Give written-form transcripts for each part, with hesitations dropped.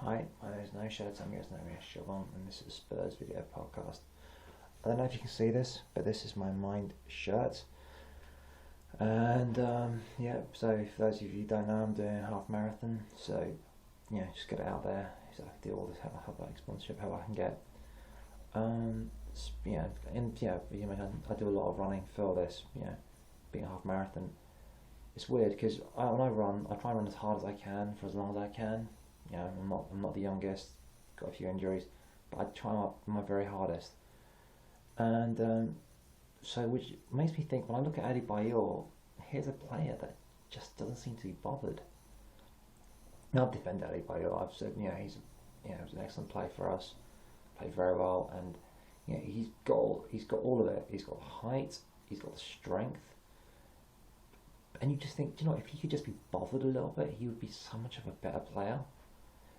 Hi, my name is No Shirt, I'm your name is Se7en, and this is a Spurs video podcast. I don't know if you can see this, but this is my Mind shirt. And yeah, so for those of you who don't know, I'm doing a half marathon, so yeah, just get it out there. So I can do all this, have like sponsorship, how I can get. Yeah, and yeah, I do a lot of running for this, being a half marathon. It's weird because when I run, I try and run as hard as I can for as long as I can. I'm not the youngest, got a few injuries, but I try my very hardest. And so, which makes me think when I look at Adebayor, here's a player that just doesn't seem to be bothered. Now, I've defended Adebayor. I've said, he's an excellent player for us, played very well, and he's got all of it. He's got the height, he's got the strength, and you just think, if he could just be bothered a little bit, he would be so much of a better player.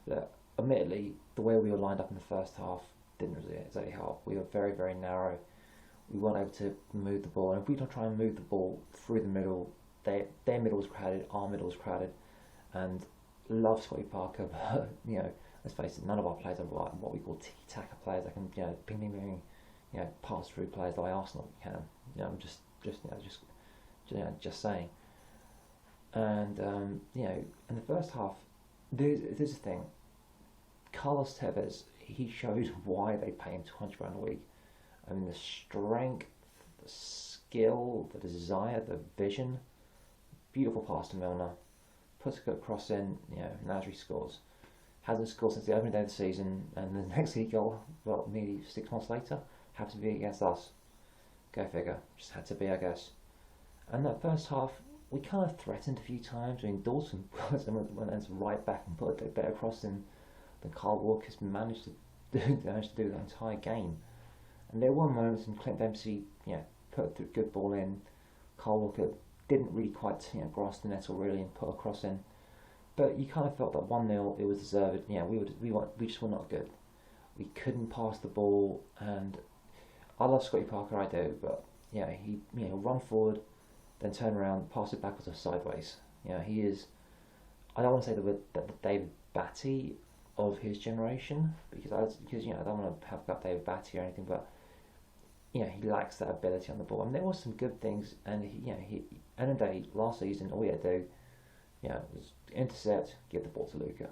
That, admittedly, the way we were lined up in the first half didn't really help. We were very, very narrow. We weren't able to move the ball, and if we don't try and move the ball through the middle, their middle was crowded, our middle was crowded, and love Scotty Parker, but let's face it, none of our players are like what we call tiki-taka players that can ping, ping, ping, pass through players the way Arsenal can. I'm just saying. And in the first half, there's a thing. Carlos Tevez, he shows why they pay him £200 a week. I mean, the strength, the skill, the desire, the vision. Beautiful pass to Milner. Puts a good cross in. Nasri scores. Hasn't scored since the opening day of the season, and the next league goal, nearly 6 months later, happens to be against us. Go figure. Just had to be, I guess. And that first half, we kind of threatened a few times. I mean, Dawson went right back and put a better cross in than Carl Walker's managed to do the entire game. And there were moments when Clint Dempsey, put a good ball in. Carl Walker didn't really quite grasp the nettle really and put a cross in. But you kind of felt that 1-0, it was deserved. We just were not good. We couldn't pass the ball, and I love Scotty Parker, I do, but he run forward, then turn around, pass it backwards or sideways. He is. I don't want to say the David Batty of his generation because I don't want to have about David Batty or anything, but he lacks that ability on the ball. I mean, there were some good things, and he end of the day last season all he had to do, was intercept, give the ball to Luca.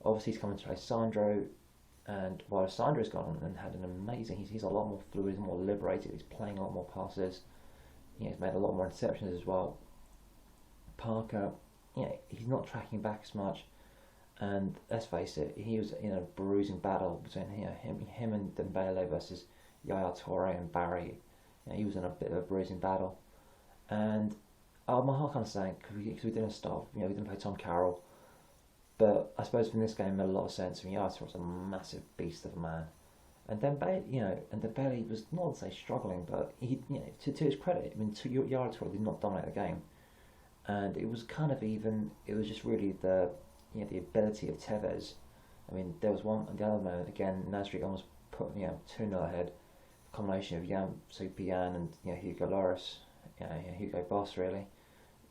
Obviously, he's coming to play Sandro, and while Sandro's gone and had an amazing, he's a lot more fluid, he's more liberated, he's playing a lot more passes. He's made a lot more interceptions as well. Parker, he's not tracking back as much, and let's face it, he was in a bruising battle between him and Dembele versus Yaya Toure and Barry. He was in a bit of a bruising battle, and my heart kind of sank because we didn't start. We didn't play Tom Carroll, but I suppose in this game it made a lot of sense. Yaya Toure was a massive beast of a man. And Dembele was not to say struggling, but he, to his credit, I mean, Yaya Toure did not dominate the game, and it was kind of even. It was just really the ability of Tevez. I mean, there was one, the other moment again, Nasri almost put 2-0 ahead. The combination of Jan Supian and Hugo Lloris, Hugo Boss really,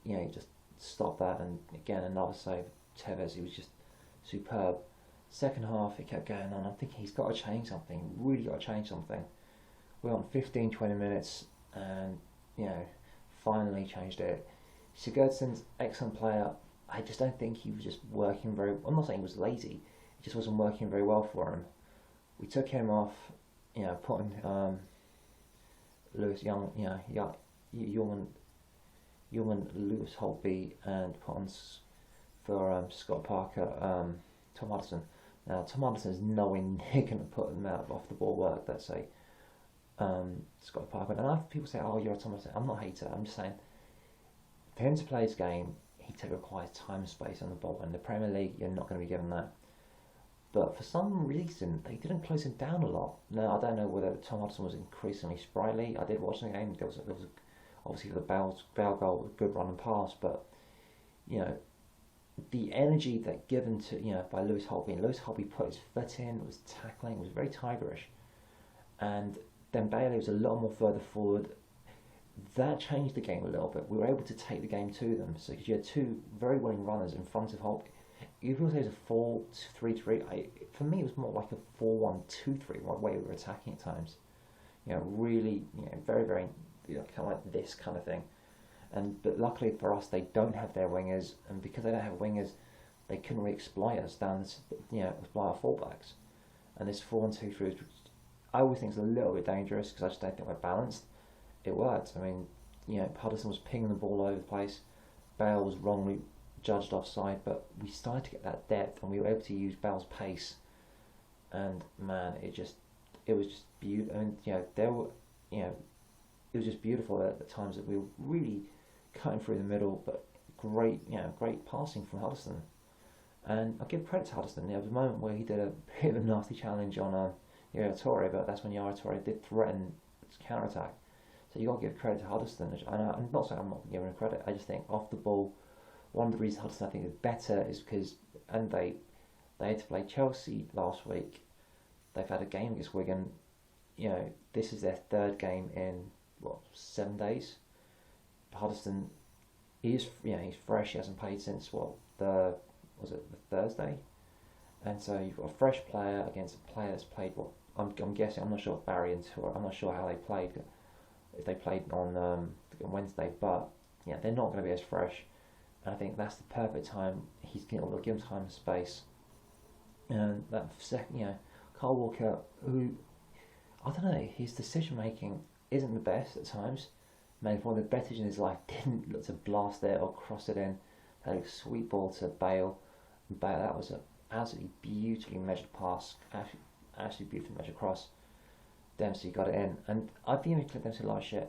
he just stopped that, and again another save. Tevez, he was just superb. Second half, it kept going on. I'm thinking he's got to change something. Really got to change something. We're on 15, 20 minutes, and finally changed it. Sigurdsson's excellent player. I just don't think he was just working very. I'm not saying he was lazy. It just wasn't working very well for him. We took him off. Put in Lewis Young. Young Lewis Holtby, and put on for Scott Parker, Tom Hudson. Now, Tom Anderson is nowhere near going to put them out off the ball work, let's say, Scott Parker. And I have people say, oh, you're a Tom Anderson. I'm not a hater. I'm just saying, for him to play his game, he requires time and space on the ball. In the Premier League, you're not going to be given that. But for some reason, they didn't close him down a lot. Now, I don't know whether Tom Hudson was increasingly sprightly. I did watch the game. There was obviously for the Bale goal, a good run and pass, but, the energy that given to by Lewis Holtby, and Lewis Holtby put his foot in, was tackling, was very tigerish, and then Bailey was a lot more further forward. That changed the game a little bit. We were able to take the game to them, so because you had two very willing runners in front of Holtby, you could say it was a 4-3-3. For me, it was more like a 4-1-2-3. One way we were attacking at times. Really, very, very, kind of like this kind of thing. But luckily for us, they don't have their wingers, and because they don't have wingers, they couldn't really exploit us down, exploit our fullbacks. And this 4-1-2-3, I always think it's a little bit dangerous because I just don't think we're balanced. It worked. I mean, Hudderston was pinging the ball over the place. Bale was wrongly judged offside, but we started to get that depth, and we were able to use Bale's pace. And man, it was just beautiful. And it was just beautiful at the times that we were really cutting through the middle, but great passing from Hudderston. And I give credit to Hudderston. There was a moment where he did a bit of a nasty challenge on Yaya Toure, but that's when Yaya Toure did threaten to counter-attack. So you got to give credit to Hudderston. And I'm not saying I'm not giving him credit. I just think off the ball, one of the reasons Hudderston I think is better is because, and they had to play Chelsea last week. They've had a game against Wigan. This is their third game in 7 days. Hudderston, he's fresh. He hasn't played since the Thursday, and so you've got a fresh player against a player that's played I'm guessing. I'm not sure if Barry and Tour. I'm not sure how they played. If they played on Wednesday, but they're not going to be as fresh. And I think that's the perfect time. He's going to give him time and space. And that second, Carl Walker, who I don't know, his decision making isn't the best at times. Maybe one of the best in his life didn't look to blast it or cross it in. Had a sweet ball to Bale. That was an absolutely beautifully measured pass. Actually beautifully measured cross. Dempsey got it in. And I've been with Clint Dempsey last year.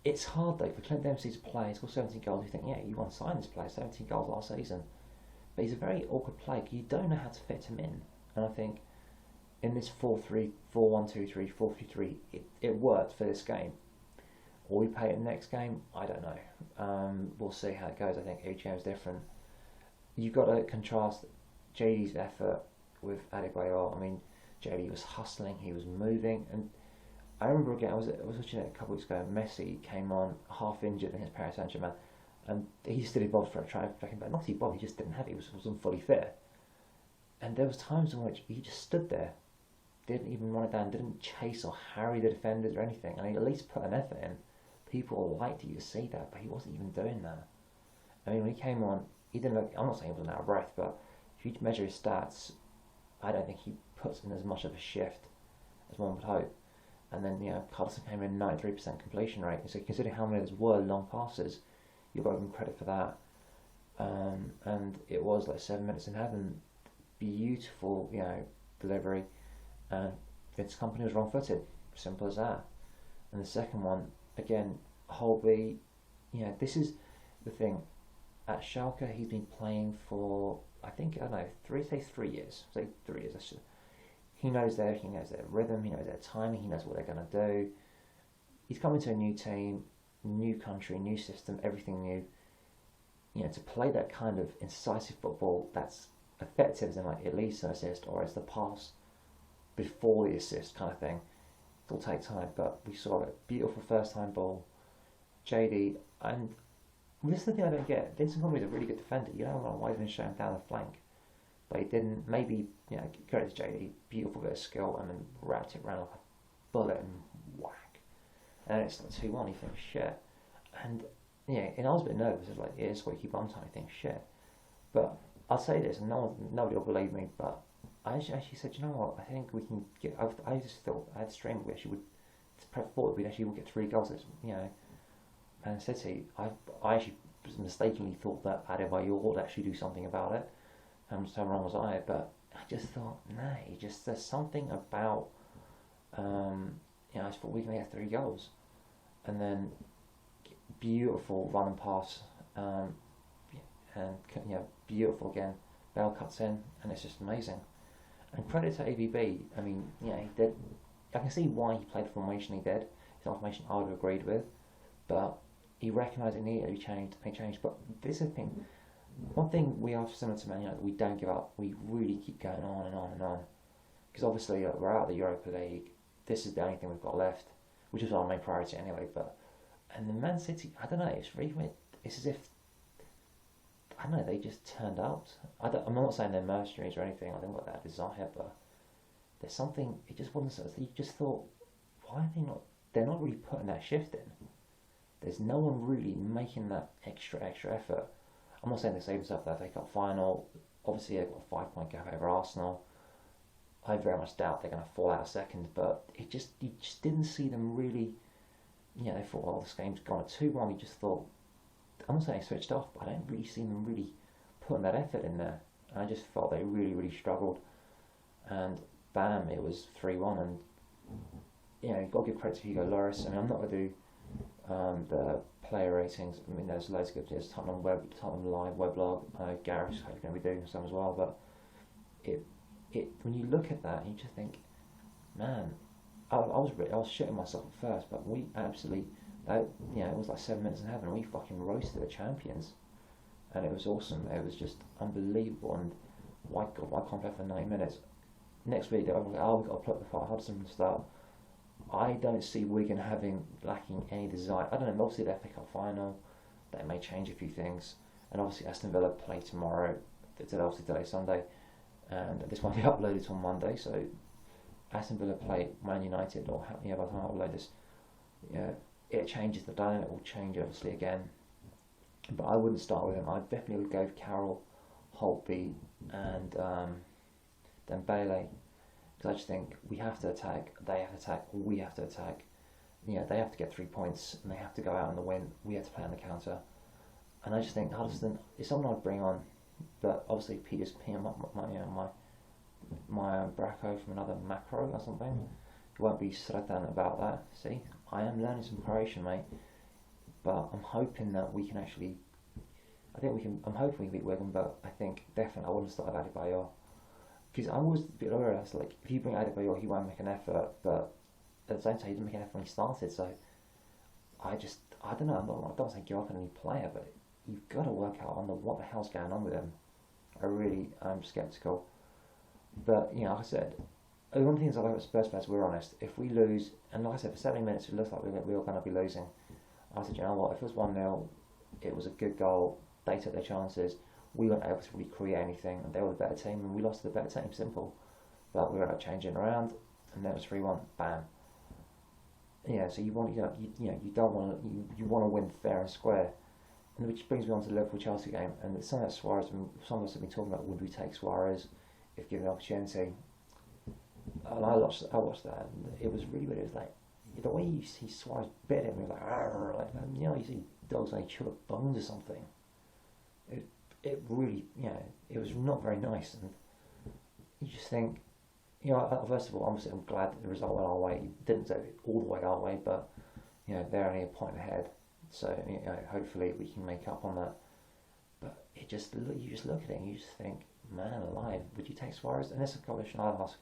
It's hard though for Clint Dempsey to play. He's got 17 goals. You think, you want to sign this player, 17 goals last season. But he's a very awkward player. You don't know how to fit him in. And I think in this 4-3, 4-1-2-3, 4-3-3, it worked for this game. Will we play it in the next game? I don't know. We'll see how it goes. I think each game's different. You've got to contrast JD's effort with Adebayor. I mean, JD was hustling, he was moving, and I remember again, I was watching it a couple of weeks ago. Messi came on half injured against Paris Saint-Germain, and he just didn't bother for a try back back. Not he bothered, he just didn't have it. He wasn't fully fit, and there was times in which he just stood there, didn't even run it down, didn't chase or harry the defenders or anything, and he at least put an effort in. People liked you to see that, but he wasn't even doing that. I mean, when he came on, he didn't look. I'm not saying he wasn't out of breath, but if you measure his stats, I don't think he puts in as much of a shift as one would hope. And then, Carlson came in 93% completion rate. So considering how many of those were long passes, you've got to give him credit for that. And it was like 7 minutes in heaven. Beautiful, delivery. And Vince Kompany was wrong-footed. Simple as that. And the second one, again, Holby, this is the thing. At Schalke, he's been playing for, I don't know, 3 years. Say 3 years. He knows their rhythm, he knows their timing, he knows what they're going to do. He's coming to a new team, new country, new system, everything new. To play that kind of incisive football that's effective as in like at least an assist or it's the pass before the assist kind of thing. It'll take time, but we saw a beautiful first time ball. JD, and this is the thing I don't get. Vincent Kompany is a really good defender. You don't know why he's been shown down the flank. But he didn't. Maybe, credit to JD, beautiful bit of skill, and then wrapped it around like a bullet and whack. And then it's like 2-1, you think, shit. And, and I was a bit nervous. It's like, it's what you keep on time, you think, shit. But I'll say this, and nobody will believe me, but I actually said, you know what, I think we can get, I just thought, I had a strain we actually would get 3 goals, Man City. I actually mistakenly thought that Adebayor would actually do something about it. So wrong was I, but I just thought, there's something about, I just thought we can get 3 goals. And then, beautiful run and pass, and, beautiful again. Bale cuts in, and it's just amazing. And credit to AVB, I mean, he did, I can see why he played the formation he did. It's not a formation I would have agreed with, but he recognised it needed to be changed, and he changed. But this is the thing. One thing we are similar to Man United, we don't give up. We really keep going on and on and on. Because obviously we're out of the Europa League. This is the only thing we've got left, which is our main priority anyway. And the Man City, I don't know. It's really weird. It's as if I don't know, they just turned out. I'm not saying they're mercenaries or anything. I think got that desire, but there's something. It just wasn't so. You just thought, why are they not? They're not really putting that shift in. There's no one really making that extra effort. I'm not saying they saved themselves for that FA Cup final. Obviously, they've got a 5-point gap over Arsenal. I very much doubt they're going to fall out second, but you just didn't see them really. They thought, well, this game's gone at 2-1. You just thought, I'm not saying they switched off, but I don't really see them really putting that effort in there. And I just felt they really struggled. And bam, it was 3-1. And you've got to give credit to Hugo Lloris. I mean, I'm not going to do the player ratings. I mean, there's loads of good videos. Tottenham Live weblog. Gareth's going to be doing some as well. But it when you look at that, you just think, man, I was shitting myself at first, but we absolutely, it was like 7 minutes in heaven. We fucking roasted the champions, and it was awesome. It was just unbelievable. And why can't play for 90 minutes? Next week, we've got to play the Hudson from the start. I don't see Wigan lacking any desire. I don't know. Obviously, the FA Cup final, that may change a few things, and obviously Aston Villa play tomorrow. Obviously today Sunday, and this might be uploaded on Monday, so. Aston Villa play Man United, or by the time I upload this, it changes. The dynamic will change obviously again. But I wouldn't start with him. I definitely would go with Carroll, Holtby, and then Bailey, because I just think we have to attack. They have to attack. We have to attack. They have to get 3 points, and they have to go out on the win. We have to play on the counter. And I just think Huddersfield is someone I'd bring on, but obviously Peter's picking my Bracco from another macro or something. He won't be Sratan about that. See, I am learning some Croatian, mate. But I'm hoping that we can actually. I'm hoping we can beat Wigan, but I think definitely I wouldn't start with Adebayor, because I'm always a bit worried. Like, if you bring Adebayor, he won't make an effort. But at the same time, he didn't make an effort when he started. So I don't know. I don't say give up on any player, but you've got to work out on what the hell's going on with him. I'm sceptical. But, like I said, one of the things I like about Spurs fans, we're honest. If we lose, and like I said, for 70 minutes it looks like we were going to be losing. I said, you know what, if it was 1-0, it was a good goal, they took their chances, we weren't able to really create anything, and they were the better team, and we lost to the better team, simple. But we were able to change it around, and then it was 3-1, bam. So you want, you don't want to, you want to win fair and square. And which brings me on to the Liverpool-Chelsea game, and it's something that some of us have been talking about, would we take Suarez if given an opportunity? And I watched that, and it was really weird. It was like, the way you see Suarez bit him, it was like, you see dogs like chew up bones or something. It really, it was not very nice, and you just think, first of all, obviously I'm glad that the result went our way. It didn't go all the way our way, but they're only a point ahead, so hopefully we can make up on that. But you just look at it and you just think, man alive, would you take Suarez? And this is a question I'd ask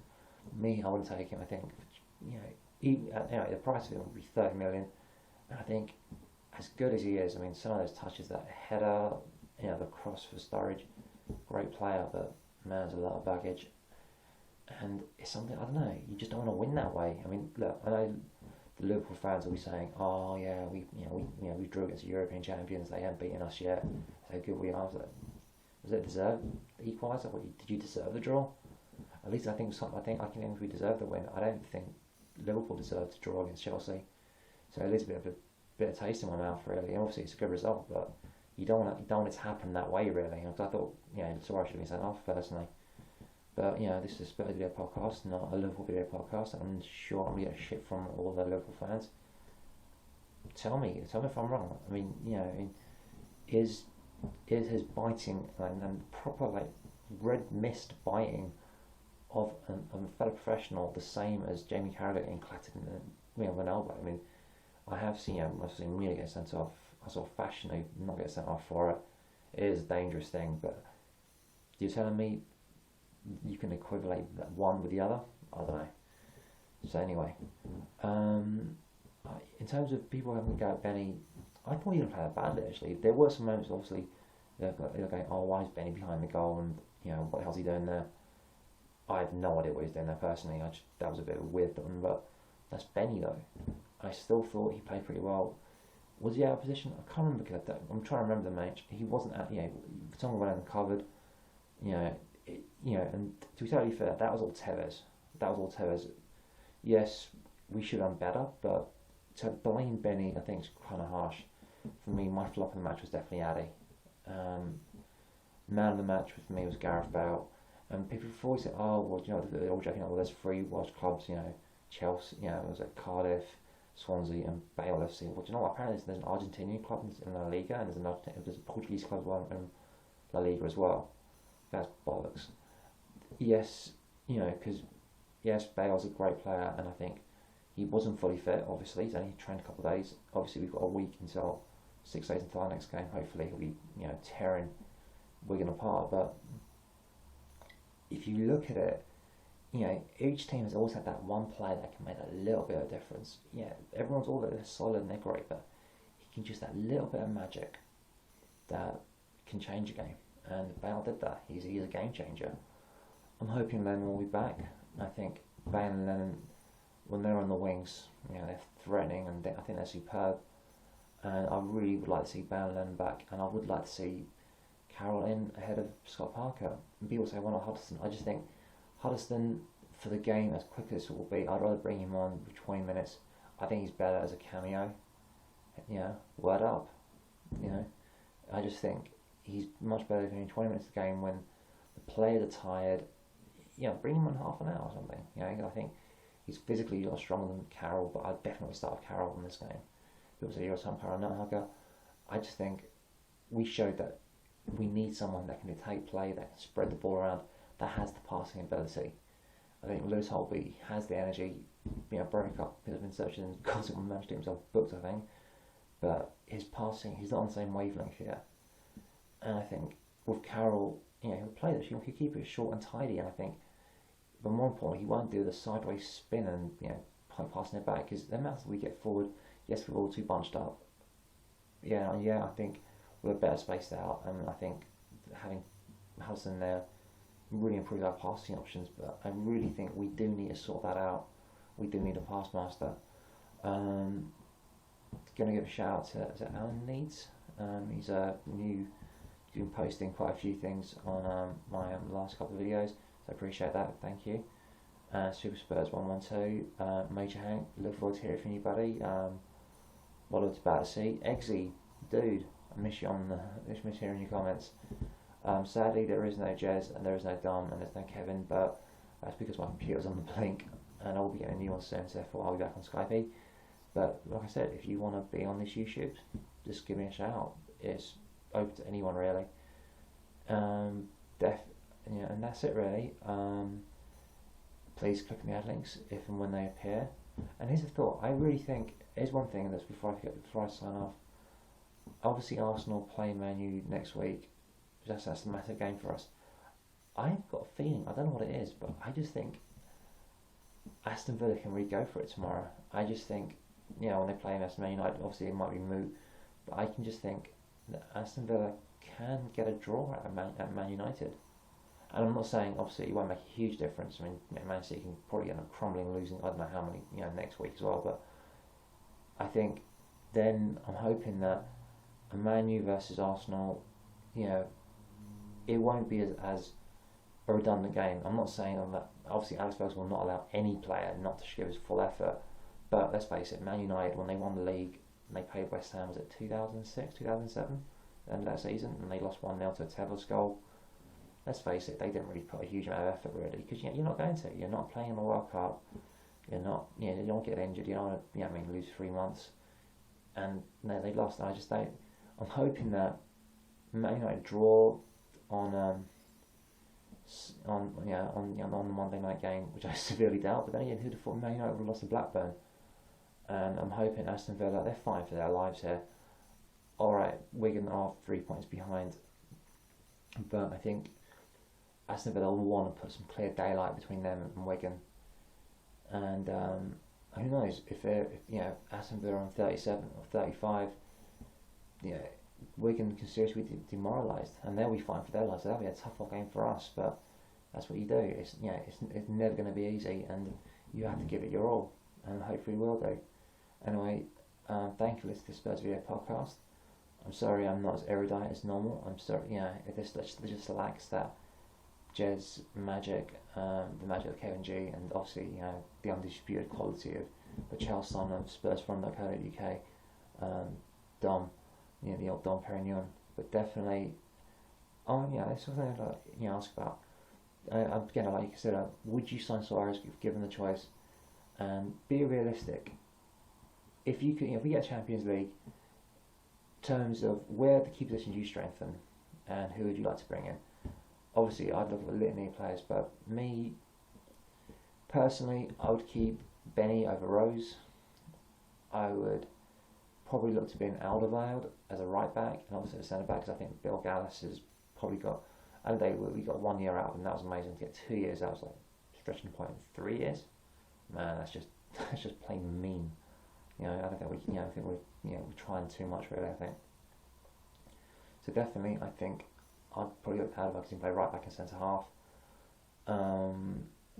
me. I wouldn't take him. I think, even the price of him would be 30 million. And I think, as good as he is, I mean, some of those touches, that header, the cross for Sturridge, great player, but man, there's a lot of baggage. And it's something, I don't know, you just don't want to win that way. I mean, look, I know the Liverpool fans will be saying, oh yeah, we drew against the European champions, they haven't beaten us yet, how good we are. Was it deserved, the equaliser? Did you deserve the draw? At least I think we deserve the win. I don't think Liverpool deserved to draw against Chelsea. So at least a bit of taste in my mouth, really. And obviously it's a good result, but you don't want it to happen that way, really. And I thought, Suarez should have been sent off personally. But this is a Spurs video podcast, not a Liverpool video podcast. I'm sure I'm gonna get shit from all the Liverpool fans. Tell me if I'm wrong. I mean, is his biting and proper red mist biting of a fellow professional the same as Jamie Carragher getting clattered in an elbow? I mean, I have seen Mourinho get sent off. I saw Fashion not get sent off for it. It is a dangerous thing, but you're telling me you can equivalent one with the other? I don't know. So anyway, in terms of people having to go at Benny, I thought he didn't play that badly actually. There were some moments, obviously, they're going, oh, why is Benny behind the goal, and what the hell's he doing there? I have no idea what he's doing there personally. That was a bit of a weird one, but that's Benny though. I still thought he played pretty well. Was he out of position? I can't remember because I'm trying to remember the match. He wasn't at, someone went uncovered, and to be totally fair, that was all Tevez. That was all Tevez. Yes, we should have done better, but to blame Benny, I think, is kind of harsh. For me, my flop in the match was definitely Addy. Man of the match for me was Gareth Bale. And people before always say, oh, well, they're all joking, there's 3 Welsh clubs, Chelsea, it was at Cardiff, Swansea, and Bale FC. Well, do you know what? Apparently, there's an Argentinian club in La Liga, and there's a Portuguese club in La Liga as well. That's bollocks. Yes, because, yes, Bale's a great player, and I think he wasn't fully fit, obviously. He's only trained a couple of days. Obviously, we've got a week until 6 days until our next game. Hopefully, he'll be, tearing Wigan apart. But if you look at it, each team has always had that one player that can make a little bit of difference. Everyone's all they're solid and they're great, but he can just that little bit of magic that can change a game. And Bale did that. He's a game changer. I'm hoping Lennon will be back. I think Bale and Lennon, when they're on the wings, they're threatening, and I think they're superb. And I really would like to see Bale and Lennon back, and I would like to see Carroll in ahead of Scott Parker. And people say, why not Huddleston? I just think Huddleston, for the game as quick as it will be, I'd rather bring him on for 20 minutes. I think he's better as a cameo. Word up. I just think he's much better than 20 minutes of the game when the players are tired. Bring him on half an hour or something. I think he's physically a lot stronger than Carroll, but I'd definitely start with Carroll in this game. People say you're a Power nut hugger. I just think we showed that we need someone that can dictate play, that can spread the ball around, that has the passing ability. I think Lewis Holtby has the energy. Broke up a bit of insertion and constantly managed to get himself booked, I think. But his passing, he's not on the same wavelength here. And I think with Carroll, he'll play this. He'll keep it short and tidy. And I think, but more importantly, he won't do the sideways spin and passing it back, because the amount that we get forward, yes, we're all too bunched up. I think we're better spaced out, and I think having Hudson there really improves our passing options. But I really think we do need to sort that out. We do need a pass master. Going to give a shout out to Alan Leeds. He's been posting quite a few things on my last couple of videos, so I appreciate that. Thank you. Super Spurs 112. Major Hank, look forward to hearing from you, buddy. What I was about to see, Eggsy, dude, I miss hearing your comments. Sadly, there is no Jez, and there is no Dom, and there's no Kevin, but that's because my computer's on the blink, and I'll be getting a new one soon, so therefore I'll be back on Skype. But like I said, if you want to be on this YouShubes, just give me a shout. It's open to anyone really. And that's it really. Please click on the ad links if and when they appear. And here's a thought. I really think here's one thing that's before I sign off. Obviously, Arsenal play Man U next week. That's a massive game for us. I've got a feeling, I don't know what it is, but I just think Aston Villa can really go for it tomorrow. I just think, when they play against Man United, obviously it might be moot, but I can just think that Aston Villa can get a draw at Man United. And I'm not saying, obviously, it won't make a huge difference. I mean, Man City can probably get a crumbling, losing, I don't know how many, next week as well, but I think then I'm hoping that a Man U versus Arsenal, it won't be as a redundant game. I'm not saying that, obviously, Alex Ferguson will not allow any player not to give his full effort, but let's face it, Man United, when they won the league, they played West Ham, was it 2006, 2007, and that season, and they lost 1-0 to a Tevez goal. Let's face it, they didn't really put a huge amount of effort really, because you're not going to. You're not playing in the World Cup. You're not. You don't get injured. You don't. Lose 3 months, and no, they lost. And I just don't. I'm hoping that Man United draw on the Monday night game, which I severely doubt. But then again, who'd have thought Man United would have lost to Blackburn? And I'm hoping Aston Villa, they're fighting for their lives here. All right, Wigan are 3 points behind, but I think Aston Villa will want to put some clear daylight between them and Wigan. And who knows, if Aston Villa on 37 or 35, Wigan can seriously be demoralised, and they'll be fighting for their lives. So that'll be a tough game for us, but that's what you do. It's never going to be easy, and you have to give it your all, and hopefully we'll do. Anyway, Thank you for listening to the Spurs Video Podcast. I'm sorry I'm not as erudite as normal. I'm sorry, if this just lacks that Jez magic, the magic of Kevin G, and obviously, the undisputed quality of the Charles Son of SpursForum.co.uk, Dom, the old Dom Perignon. But definitely, that's something I'd like, ask about. Again, like I said, would you sign Suarez if given the choice? And be realistic. If we get Champions League, terms of where the key positions you strengthen, and who would you like to bring in? Obviously, I'd look at the litany of players, but me personally, I would keep Benny over Rose. I would probably look to bring in Alderweireld as a right back, and obviously a centre back, because I think Bill Gallas has probably got. I know we got 1 year out, and that was amazing. To get 2 years, that was like stretching point in 3 years. Man, that's just plain mean. I don't think we're trying too much really. I think. So definitely, I think I'd probably look at Alderweireld because he can play right back and centre half.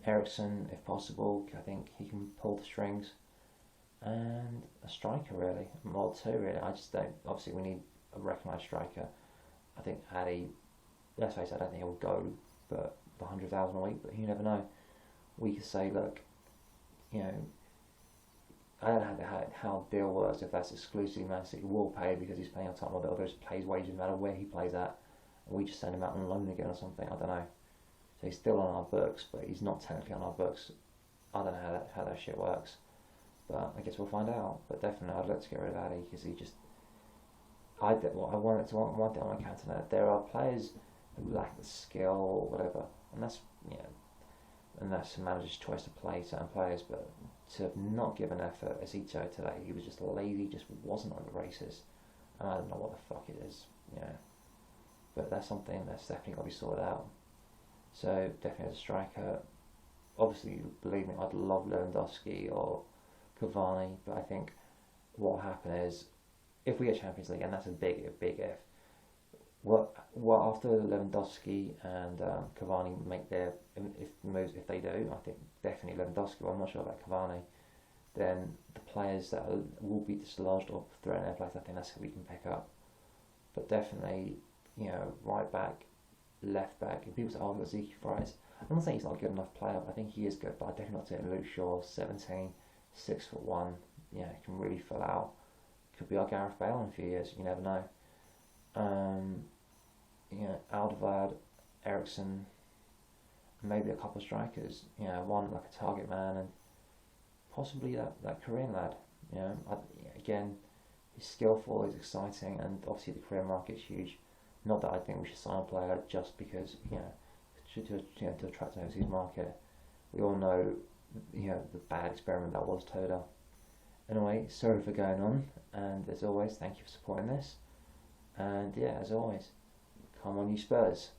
Ericsson, if possible, I think he can pull the strings, and a striker really, well two really. I just don't. Obviously, we need a recognised striker. I think Addy. Let's face it, I don't think he'll go, but the 100,000 a week. But you never know. We could say, look, I don't know how the deal works. If that's exclusively Man City will pay because he's playing on top of the others, pays wages no matter where he plays at, and we just send him out on loan again or something. I don't know. So he's still on our books, but he's not technically on our books. I don't know how that shit works, but I guess we'll find out. But definitely, I'd like to get rid of Addy because he just. I wanted to one thing on my counter. There are players who lack the skill or whatever, and that's and that's the manager's choice to play certain players, but to not give an effort as he showed today, he was just lazy, just wasn't on the races, and I don't know what the fuck it is, but that's something that's definitely got to be sorted out. So definitely as a striker, obviously believe me, I'd love Lewandowski or Cavani, but I think what will happen is if we get Champions League, and that's a big if. Well, after Lewandowski and Cavani make their moves, if they do, I think definitely Lewandowski. Well, I'm not sure about Cavani. Then the players that will be dislodged or thrown out, I think that's who we can pick up. But definitely, right back, left back. And people say, "Oh, I've got Zeke Fries." I'm not saying he's not a good enough player, but I think he is good. But I definitely not saying Luke Shaw, 17, 6'1". He can really fill out. Could be our Gareth Bale in a few years. You never know. Alderweireld, Ericsson, maybe a couple of strikers. One like a target man, and possibly that Korean lad. Again, he's skillful, he's exciting, and obviously the Korean market's huge. Not that I think we should sign a player just because to attract an overseas market. We all know the bad experiment that was Toda. Anyway, sorry for going on, and as always, thank you for supporting this. And as always, come on you Spurs.